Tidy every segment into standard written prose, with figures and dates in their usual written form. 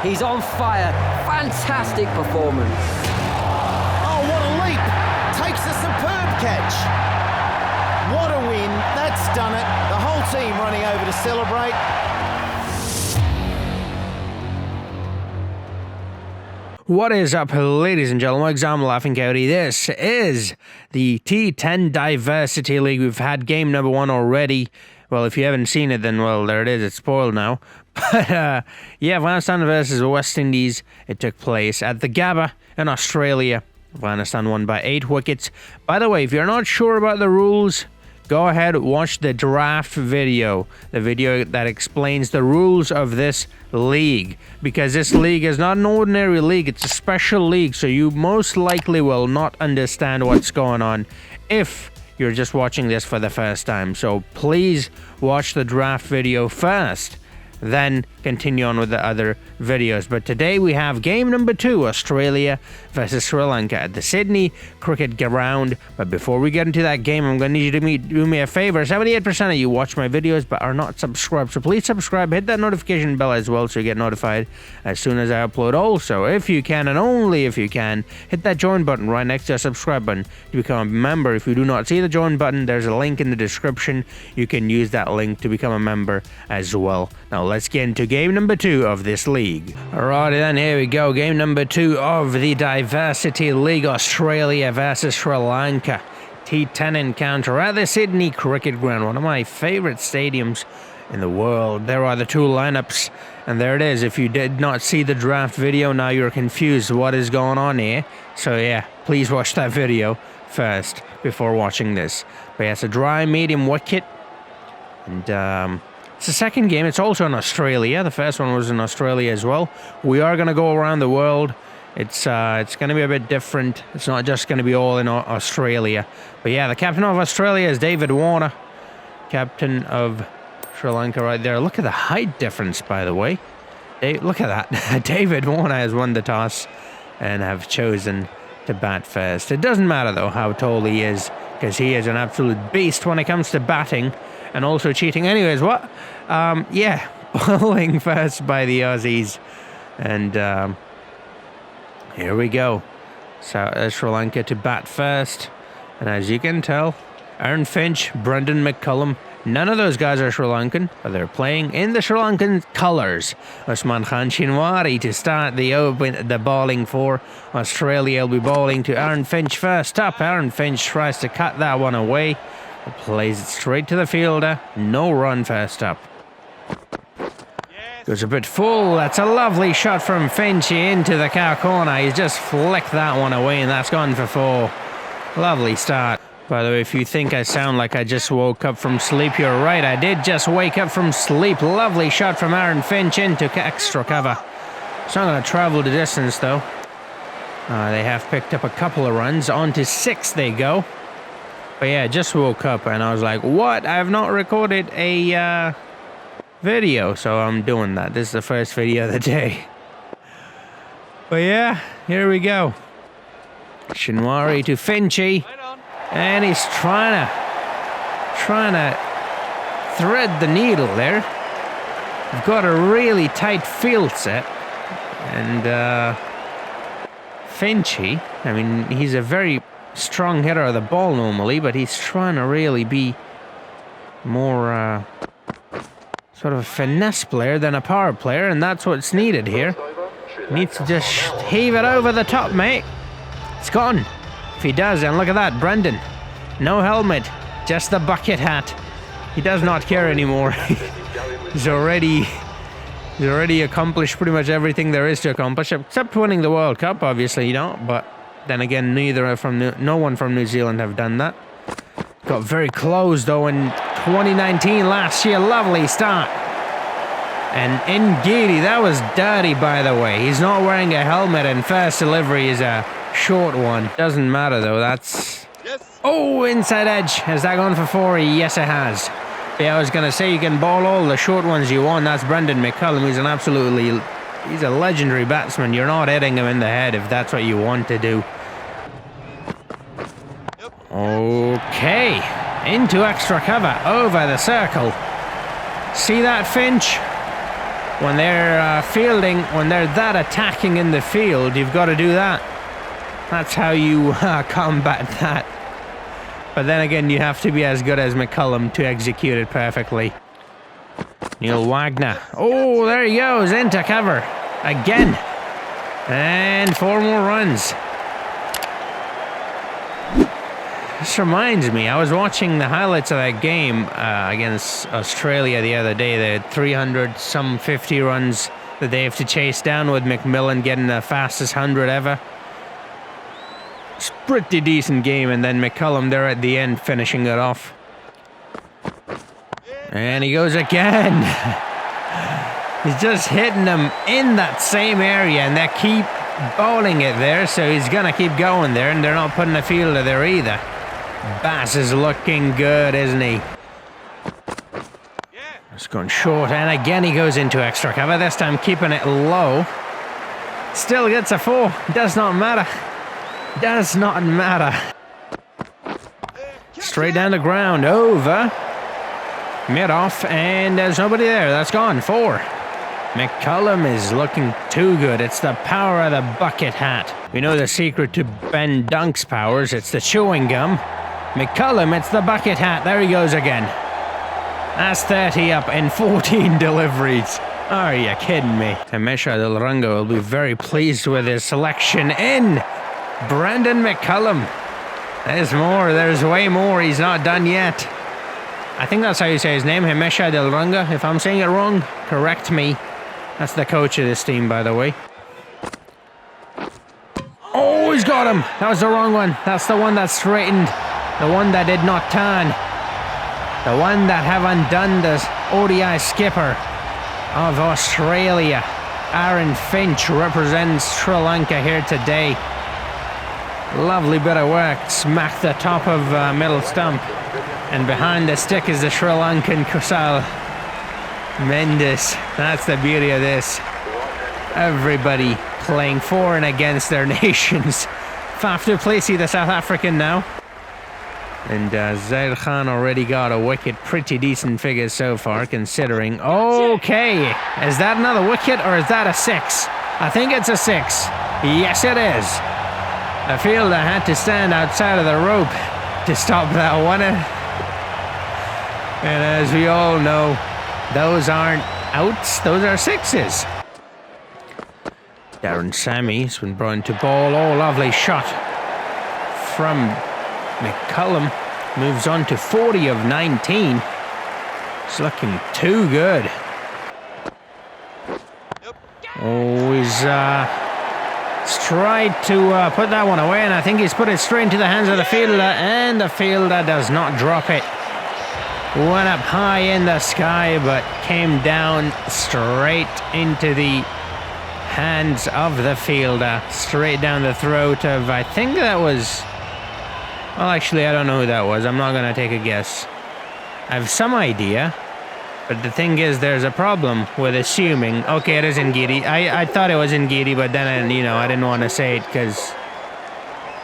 He's on fire. Fantastic performance. Oh, what a leap. Takes a superb catch. What a win. That's done it. The whole team running over to celebrate. What is up, ladies and gentlemen? I'm Laughing Coyote. This is the T10 Diversity League. We've had game number 1 already. Well, if you haven't seen it, then, well, there it is. It's spoiled now. But, yeah, Afghanistan versus West Indies. It took place at the Gabba in Australia. Afghanistan won by 8 wickets. By the way, if you're not sure about the rules, go ahead, watch the draft video. The video that explains the rules of this league. Because this league is not an ordinary league, it's a special league. So you most likely will not understand what's going on if you're just watching this for the first time. So please watch the draft video first, then continue on with the other videos. But today we have game number 2, Australia versus Sri Lanka at the Sydney Cricket Ground. But before we get into that game, I'm going to need you to do me a favor. 78% of you watch my videos but are not subscribed, so please subscribe, hit that notification bell as well so you get notified as soon as I upload. Also, if you can, and only if you can, hit that join button right next to the subscribe button to become a member. If you do not see the join button, there's a link in the description. You can use that link to become a member as well. Now let's get into game number 2 of this league. Alrighty then, here we go. Game number 2 of the Diversity League, Australia versus Sri Lanka. T10 encounter at the Sydney Cricket Ground, one of my favourite stadiums in the world. There are the 2 lineups, and there it is. If you did not see the draft video, now you're confused what is going on here. So yeah, please watch that video first before watching this. But yeah, it's a dry medium wicket, and it's the second game. It's also in Australia. The first one was in Australia as well. We are going to go around the world. It's going to be a bit different. It's not just going to be all in Australia. But yeah, the captain of Australia is David Warner. Captain of Sri Lanka right there. Look at the height difference, by the way. Look at that. David Warner has won the toss and have chosen to bat first. It doesn't matter, though, how tall he is, because he is an absolute beast when it comes to batting. And also cheating. Anyways, what? Yeah, bowling first by the Aussies. And here we go. So Sri Lanka to bat first. And as you can tell, Aaron Finch, Brendan McCullum, none of those guys are Sri Lankan, but they're playing in the Sri Lankan colours. Usman Khan Shinwari to start the bowling for Australia. He'll be bowling to Aaron Finch first up. Aaron Finch tries to cut that one away. Plays it straight to the fielder. No run first up. Goes a bit full. That's a lovely shot from Finchy into the cow corner. He's just flicked that one away, and that's gone for 4. Lovely start. By the way, if you think I sound like I just woke up from sleep, you're right. I did just wake up from sleep. Lovely shot from Aaron Finch into extra cover. It's not going to travel the distance, though. They have picked up a couple of runs. On to 6 they go. But yeah, I just woke up and I was like, what? I have not recorded a video, so I'm doing that. This is the first video of the day. But yeah, here we go. Shinwari to Finchy. And he's trying to thread the needle there. We've got a really tight field set. And Finchy, I mean, he's a very strong hitter of the ball normally, but he's trying to really be more sort of a finesse player than a power player, and that's what's needed here. Needs to just heave it over the top, mate. It's gone. If he does, and look at that, Brendan. No helmet, just the bucket hat. He does not care anymore. He's already accomplished pretty much everything there is to accomplish, except winning the World Cup, obviously, but then again, no one from New Zealand have done that. Got very close, though, in 2019 last year. Lovely start. And Ngidi, that was dirty, by the way. He's not wearing a helmet, and first delivery is a short one. Doesn't matter, though. That's... Yes. Oh, inside edge. Has that gone for 4? Yes, it has. Yeah, I was going to say you can bowl all the short ones you want. That's Brendan McCullum, who's he's a legendary batsman. You're not hitting him in the head if that's what you want to do. Okay, into extra cover, over the circle. See that, Finch? When they're fielding, when they're that attacking in the field, you've got to do that. That's how you combat that. But then again, you have to be as good as McCullum to execute it perfectly. Neil Wagner. Oh, there he goes, into cover. Again. And 4 more runs. This reminds me, I was watching the highlights of that game against Australia the other day. They had 300, some 50 runs that they have to chase down, with McMillan getting the fastest 100 ever. It's a pretty decent game, and then McCullum there at the end finishing it off. And he goes again. He's just hitting them in that same area, and they keep bowling it there, so he's going to keep going there, and they're not putting a fielder there either. Bass is looking good, isn't he? It's going short, and again he goes into extra cover, this time keeping it low. Still gets a 4. Does not matter. Does not matter. Straight down the ground, over. Mid-off, and there's nobody there. That's gone. 4. McCullum is looking too good. It's the power of the bucket hat. We know the secret to Ben Dunk's powers. It's the chewing gum. McCullum, it's the bucket hat. There he goes again. That's 30 up in 14 deliveries. Are you kidding me? Hemesha Del Rungo will be very pleased with his selection in Brendan McCullum. There's more. There's way more. He's not done yet. I think that's how you say his name, Hemesha Del Runga. If I'm saying it wrong, correct me. That's the coach of this team, by the way. Oh, he's got him. That was the wrong one. That's the one that straightened. The one that did not turn. The one that haven't done the ODI skipper of Australia. Aaron Finch represents Sri Lanka here today. Lovely bit of work. Smacked the top of middle stump. And behind the stick is the Sri Lankan Kusal Mendes. That's the beauty of this. Everybody playing for and against their nations. Faf du Plessis, the South African now. And Zaid Khan already got a wicket. Pretty decent figures so far, considering. Okay, is that another wicket or is that a 6? I think it's a 6. Yes, it is. The fielder had to stand outside of the rope to stop that one. And as we all know, those aren't outs, those are 6s. Darren Sammy's been brought into ball. Oh, lovely shot from McCullum. Moves on to 40 of 19. It's looking too good. Oh, he's tried to put that one away, and I think he's put it straight into the hands of the fielder, and the fielder does not drop it. Went up high in the sky, but came down straight into the hands of the fielder. Straight down the throat of, I think that was... Well, actually, I don't know who that was. I'm not going to take a guess. I have some idea, but the thing is, there's a problem with assuming... Okay, it is Ngidi. I thought it was Ngidi, but then, you know, I didn't want to say it because...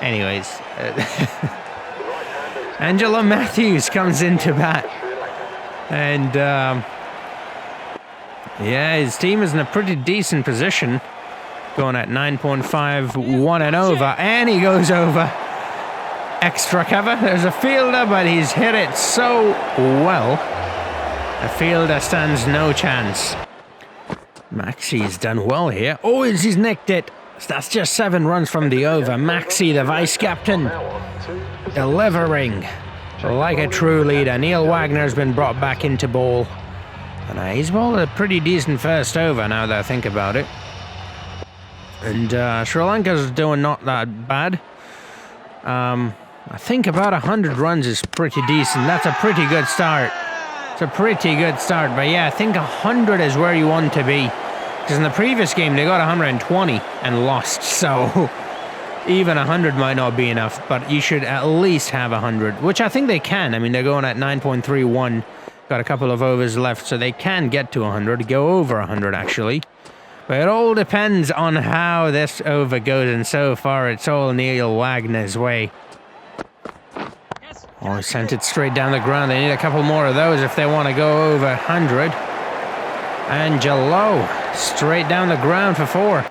Anyways. Angela Matthews comes into bat. And, yeah, his team is in a pretty decent position. Going at 9.5, 1 and over. And he goes over. Extra cover. There's a fielder, but he's hit it so well. The fielder stands no chance. Maxi's done well here. Oh, he's nicked it. That's just 7 runs from the over. Maxi, the vice-captain, delivering like a true leader. Neil Wagner's been brought back into ball. And he's bowled a pretty decent first over now that I think about it. And Sri Lanka's doing not that bad. I think about 100 runs is pretty decent. That's a pretty good start. It's a pretty good start. But yeah, I think 100 is where you want to be. Because in the previous game, they got 120 and lost. So even 100 might not be enough. But you should at least have 100, which I think they can. I mean, they're going at 9.31. Got a couple of overs left, so they can get to 100. Go over 100, actually. But it all depends on how this over goes. And so far, it's all Neil Wagner's way. Oh, he sent it straight down the ground. They need a couple more of those if they want to go over 100. Angelo, straight down the ground for 4.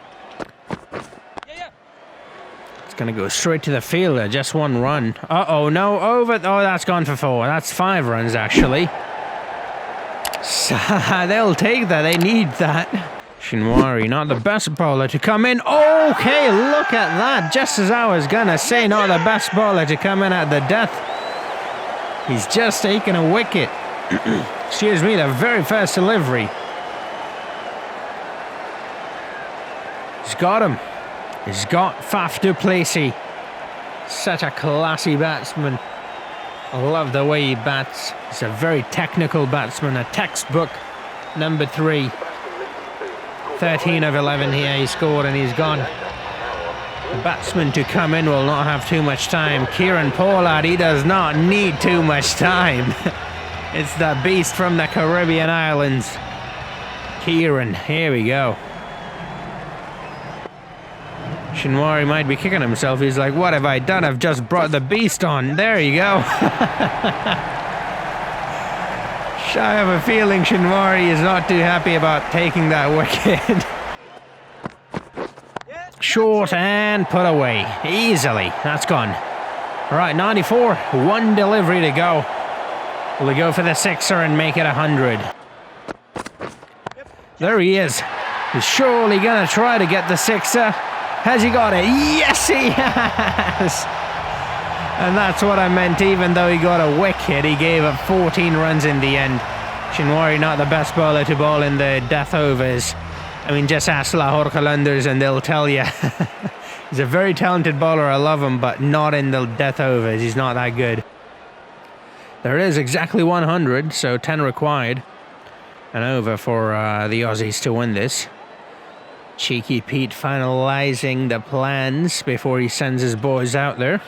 It's going to go straight to the fielder, just 1 run. Uh-oh, no, over. Oh, that's gone for 4. That's 5 runs, actually. So, they'll take that, they need that. Shinwari, not the best bowler to come in. Okay, look at that. Just as I was going to say, not the best bowler to come in at the death. He's just taken a wicket. Excuse me, the very first delivery. He's got him. He's got Faf du Plessis. Such a classy batsman. I love the way he bats. He's a very technical batsman, a textbook number 3. 13 of 11 here he scored and he's gone. The batsman to come in will not have too much time. Kieran Pollard, he does not need too much time. It's the beast from the Caribbean islands. Kieran, here we go. Shinwari might be kicking himself. He's like, what have I done? I've just brought the beast on. There you go. I have a feeling Shinwari is not too happy about taking that wicket. Short and put away. Easily. That's gone. Right, 94. 1 delivery to go. Will he go for the 6er and make it 100? There he is. He's surely going to try to get the 6er. Has he got it? Yes, he has! And that's what I meant. Even though he got a wicket, he gave up 14 runs in the end. Shinwari not the best bowler to bowl in the death overs. I mean, just ask Lahore Qalandars and they'll tell you. He's a very talented bowler, I love him, but not in the death overs. He's not that good. There is exactly 100, so 10 required. An over for the Aussies to win this. Cheeky Pete finalising the plans before he sends his boys out there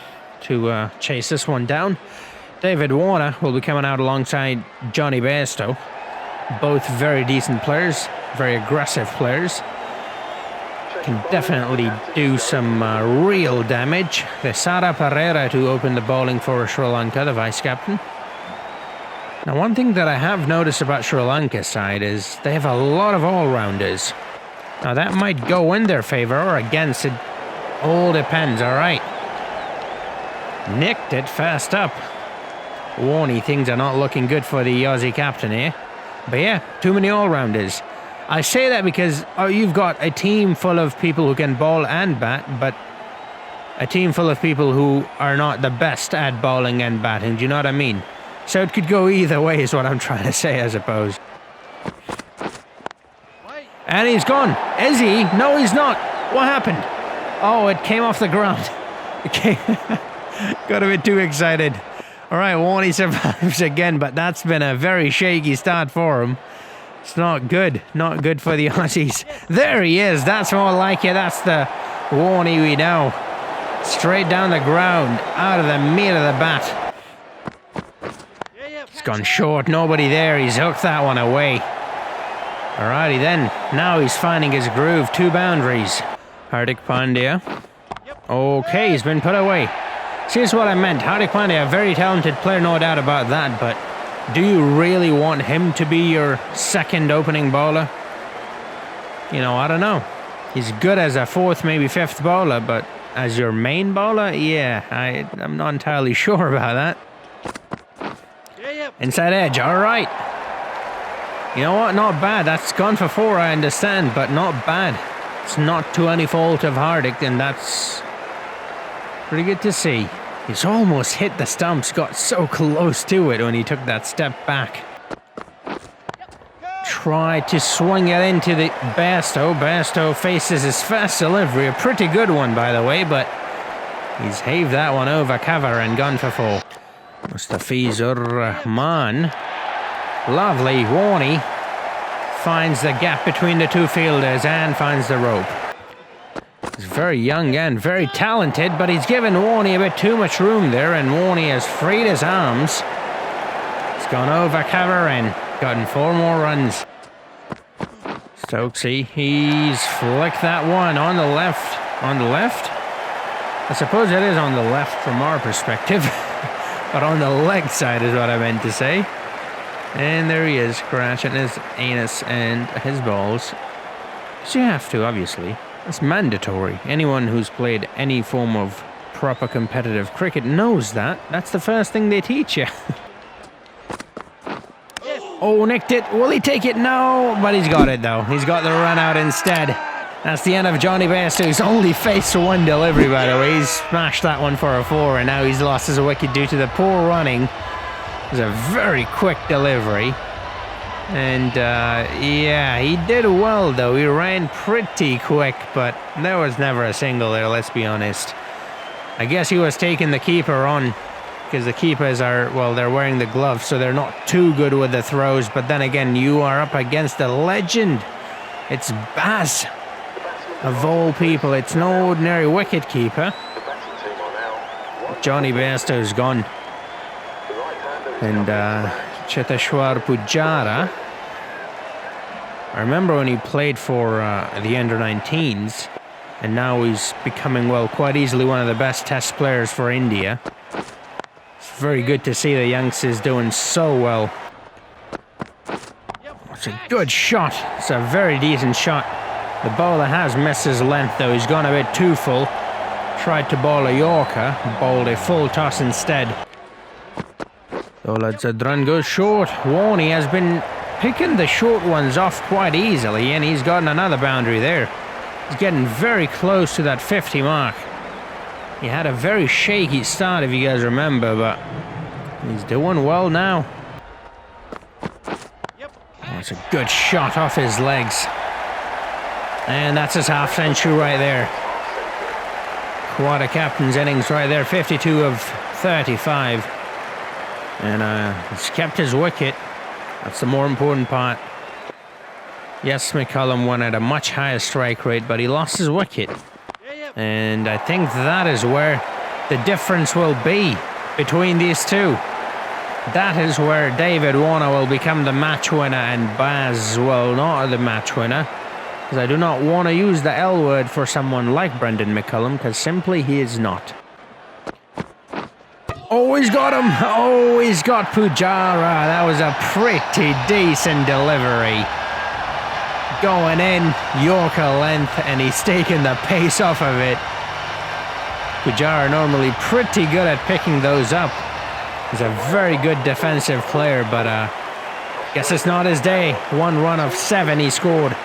to chase this one down. David Warner will be coming out alongside Johnny Bairstow. Both very decent players, very aggressive players. Can definitely do some real damage. Thesara Pereira to open the bowling for Sri Lanka, the vice-captain. Now, one thing that I have noticed about Sri Lanka's side is they have a lot of all-rounders. Now, that might go in their favour or against. It all depends, all right. Nicked it fast up. Warney, things are not looking good for the Aussie captain here. But yeah, too many all-rounders. I say that because you've got a team full of people who can bowl and bat, but a team full of people who are not the best at bowling and batting. Do you know what I mean? So it could go either way is what I'm trying to say, I suppose. And he's gone. Is he? No, he's not. What happened? Oh, it came off the ground. Okay. Got a bit too excited. All right, Warney survives again, but that's been a very shaky start for him. It's not good. Not good for the Aussies. There he is. That's more like it. That's the Warney we know. Straight down the ground, out of the meat of the bat. It's gone short. Nobody there. He's hooked that one away. Alrighty then, now he's finding his groove, 2 boundaries. Hardik Pandya. Okay, he's been put away. See, that's what I meant. Hardik Pandya, a very talented player, no doubt about that, but do you really want him to be your second opening bowler? You know, I don't know. He's good as a 4th, maybe 5th bowler, but as your main bowler, yeah, I'm not entirely sure about that. Inside edge, alright. You know what? Not bad. That's gone for 4, I understand, but not bad. It's not to any fault of Hardik, and that's pretty good to see. He's almost hit the stumps, got so close to it when he took that step back. Tried to swing it into the Bairstow. Bairstow faces his first delivery, a pretty good one, by the way, but he's haved that one over cover and gone for 4. Mustafizur Rahman. Lovely. Warney finds the gap between the 2 fielders and finds the rope. He's very young and very talented, but he's given Warney a bit too much room there, and Warney has freed his arms. He's gone over cover and gotten 4 more runs. Stokesy, he's flicked that one on the left. On the left? I suppose it is on the left from our perspective, but on the leg side is what I meant to say. And there he is, scratching his anus and his balls. So you have to, obviously. It's mandatory. Anyone who's played any form of proper competitive cricket knows that. That's the first thing they teach you. Oh, nicked it. Will he take it? No, but he's got it though. He's got the run out instead. That's the end of Johnny Bairstow, who's only faced one delivery, by the way. He's smashed that one for a 4, and now he's lost his wicket due to the poor running. It was a very quick delivery. And, yeah, he did well, though. He ran pretty quick, but there was never a single there, let's be honest. I guess he was taking the keeper on, because the keepers are, well, they're wearing the gloves, so they're not too good with the throws. But then again, you are up against a legend. It's Baz. Of all people, it's no ordinary wicket keeper. Johnny Bairstow's gone. And Cheteshwar Pujara, I remember when he played for the under-19s, and now he's becoming, well, quite easily one of the best test players for India. It's very good to see the youngsters doing so well. It's a good shot. It's a very decent shot. The bowler has missed his length though. He's gone a bit too full. Tried to bowl a Yorker, bowled a full toss instead. Dola Zadran goes short. Warney has been picking the short ones off quite easily, and he's gotten another boundary there. He's getting very close to that 50 mark. He had a very shaky start, if you guys remember, but he's doing well now. Oh, it's a good shot off his legs. And that's his half century right there. Quad a captain's innings right there, 52 of 35. And he's kept his wicket. That's the more important part. Yes, McCullum won at a much higher strike rate, but he lost his wicket. And I think that is where the difference will be between these two. That is where David Warner will become the match winner and Baz will not the match winner. Because I do not want to use the L word for someone like Brendan McCullum, because simply he is not. Oh, he's got him! Oh, he's got Pujara. That was a pretty decent delivery. Going in, Yorker length, and he's taking the pace off of it. Pujara normally pretty good at picking those up. He's a very good defensive player, but guess it's not his day. 1 run of 7 he scored.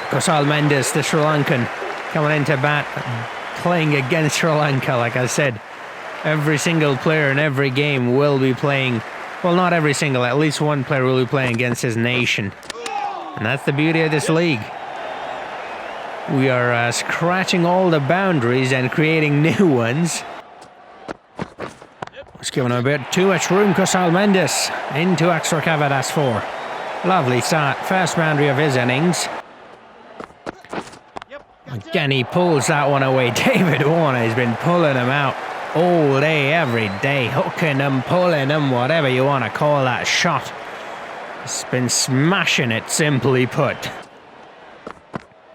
Kusal Mendes, the Sri Lankan, coming into bat, playing against Sri Lanka, like I said. Every single player in every game will be playing, well, not every single, at least one player will be playing against his nation. And that's the beauty of this league. We are scratching all the boundaries and creating new ones. It's given a bit too much room, Kusal Mendes, into extra cover, that's 4. Lovely start, first boundary of his innings. Again, he pulls that one away. David Warner has been pulling him out all day, every day. Hooking him, pulling him, whatever you want to call that shot. He's been smashing it, simply put.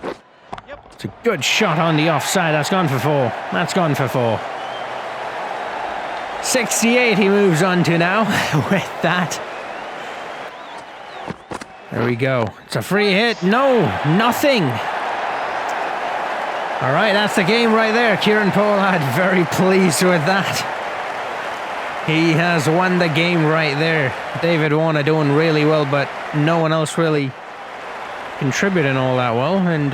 It's a good shot on the offside. That's gone for 4. That's gone for 4. 68 he moves on to now with that. There we go. It's a free hit. No, nothing. All right, that's the game right there. Kieran Pollard very pleased with that. He has won the game right there. David Warner doing really well, but no one else really contributing all that well. And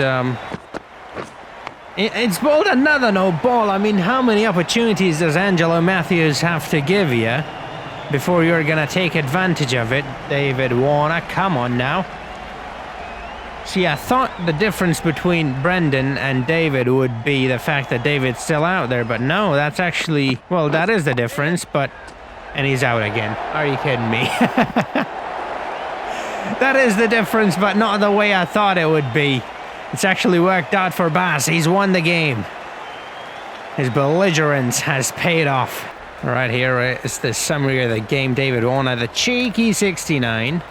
it's bowled another no ball. I mean, how many opportunities does Angelo Matthews have to give you before you're going to take advantage of it? David Warner, come on now. See, I thought the difference between Brendan and David would be the fact that David's still out there, but no, that's actually, well, that is the difference, but, and he's out again. Are you kidding me? That is the difference, but not the way I thought it would be. It's actually worked out for Baz. He's won the game. His belligerence has paid off. Right here is the summary of the game. David Warner, the cheeky 69.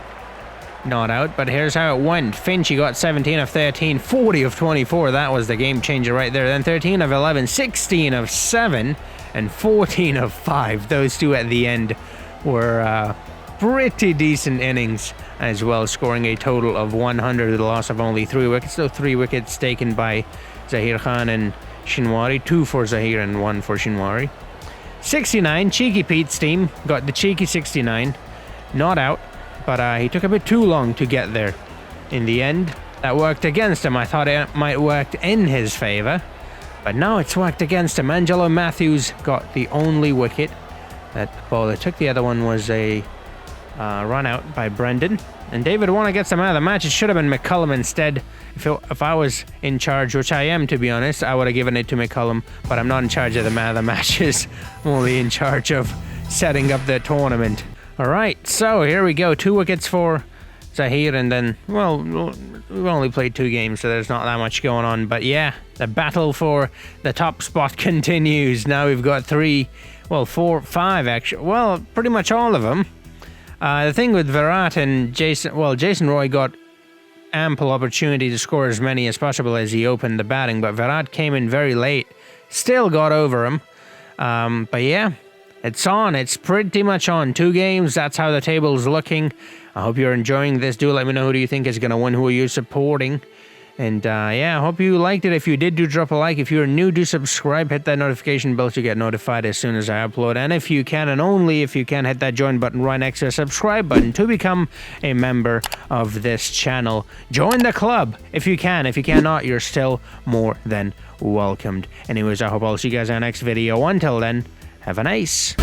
Not out, but here's how it went. Finch, he got 17 of 13, 40 of 24. That was the game changer right there. Then 13 of 11, 16 of 7, and 14 of 5. Those two at the end were pretty decent innings as well, scoring a total of 100 with a loss of only 3 wickets. So 3 wickets taken by Zahir Khan and Shinwari, 2 for Zahir and 1 for Shinwari. 69, Cheeky Pete's team got the cheeky 69, not out, but he took a bit too long to get there. In the end, that worked against him. I thought it might work in his favour, but no, it's worked against him. Angelo Matthews got the only wicket. That ball that took the other one was a run out by Brendan. And David Warner gets him out of the match. It should have been McCullum instead. If I was in charge, which I am to be honest, I would have given it to McCullum, but I'm not in charge of the man of the matches. I'm only in charge of setting up the tournament. Alright, so here we go. 2 wickets for Zahir, and then, well, we've only played 2 games, so there's not that much going on. But yeah, the battle for the top spot continues. Now we've got 3, well, 4, 5 actually. Well, pretty much all of them. The thing with Virat and Jason Roy got ample opportunity to score as many as possible as he opened the batting, but Virat came in very late, still got over him. But yeah, it's on. It's pretty much on. 2 games, that's how the table's looking. I hope you're enjoying this. Do let me know who do you think is going to win, who are you supporting. And yeah, I hope you liked it. If you did, do drop a like. If you're new, do subscribe. Hit that notification bell to get notified as soon as I upload. And if you can, and only if you can, hit that join button right next to the subscribe button to become a member of this channel. Join the club if you can. If you cannot, you're still more than welcomed. Anyways, I hope I'll see you guys in our next video. Until then, have a nice